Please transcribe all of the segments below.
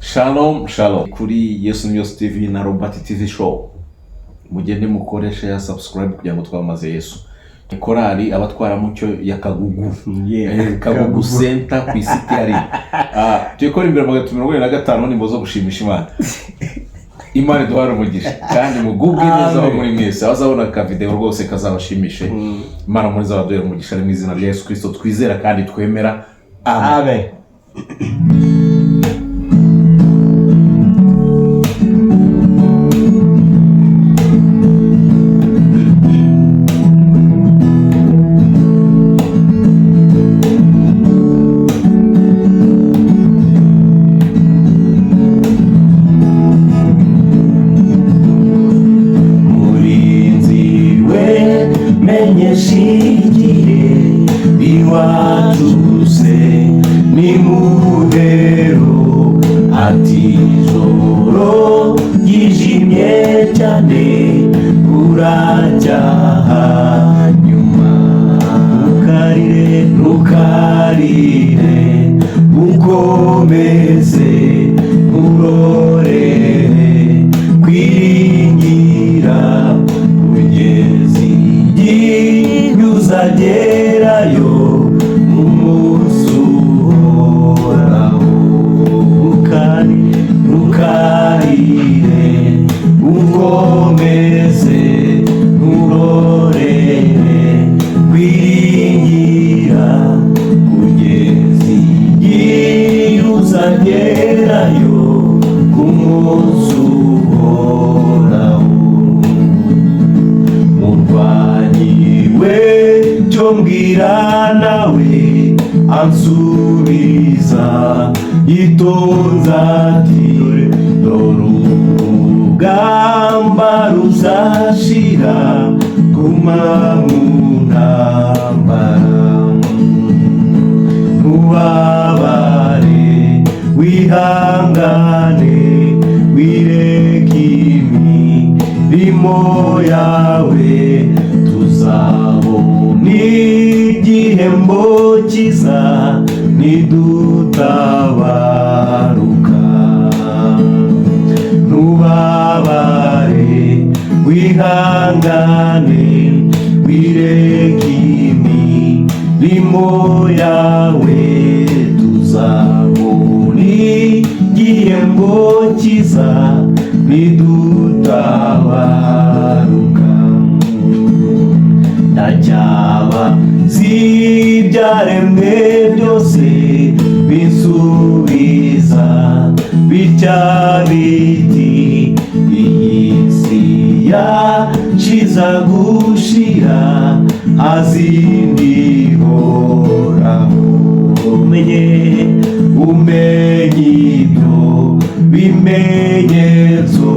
Shalom shalom kuri Yesu News TV na Robert TV Show. Mugende mukoresha ya subscribe kugira ngo twamaze Yesu. Korali abatwara mucyo ya Kagugu. Kagugu Center ku isiti ari. Tuyekora imbere mu 2025 nimbo zo gushimisha Imana. Imana duhara umugisha kandi mugubwe neza aho muri mwese bazabona ka video rwose kazabashimishe. Imana muri zabaduhera umugisha mu izina rya Yesu Kristo twizera kandi twemera. Amen. Menyeshigiye iwatuse ni mudero ati joro yijimye cyane uracyaha nyuma ntukarire ukomeze urorere kwiringira uzagerayo umunsi uhoraho ntukarire ukomeze nturorere kwiringira kugeza igihe uzagerayo ku munsi uhoraho murwanyiwe mbwira nawe ansubiza yitonze ati dore urugamba ruzashira guma mu ntambara ntubabare wihangane wireke imirimo yawe tuzabona igihembo cyiza nidutabaruka ntubabare wihangane wireke imirimo yawe tuzabona igihembo cyiza nidutabaruka ndacyaba zibyaremwe byose binsubiza bitya biti iyi si yaciza gushira azindi horaho umenye ibyo bimenyetso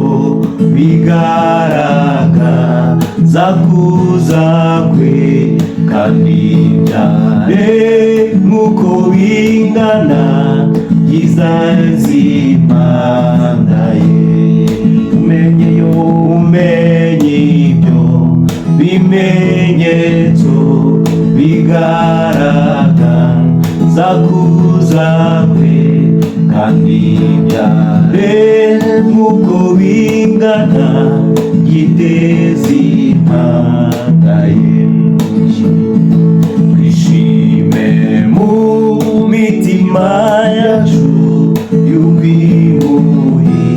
bigaragaza kuza kwe kandi byare nk'uko bingana izazimana ye umenye ibyo bimenyetso bigaragaza kuza kwe kandi byare nk'uko bingana giteza impanda ye twishime mu mitima yacu y'ubwimuhi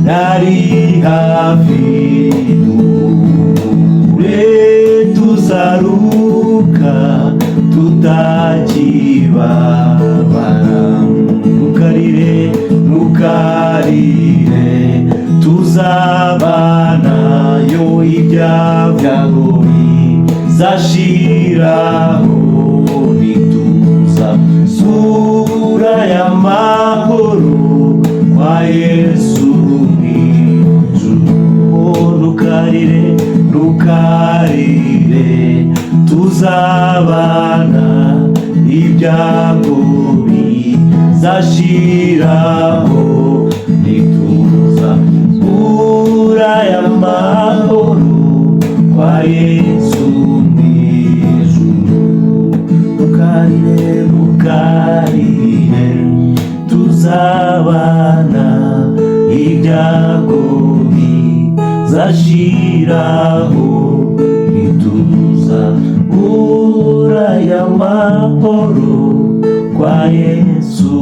nari hafi duhure tuzaruka tutakibabara ntukarire tuzabana yo ibyago bizashiraho nituza sura y'amahoro kwa Yesu mw'ijuru ntukarire tuzabana ibyago bizashiraho nituza sura y'amahoro kwa Yesu mw'ijuru ntukarire tuzabana ibyago bizashiraho ntituzabura y'amahoro kwa Yesu.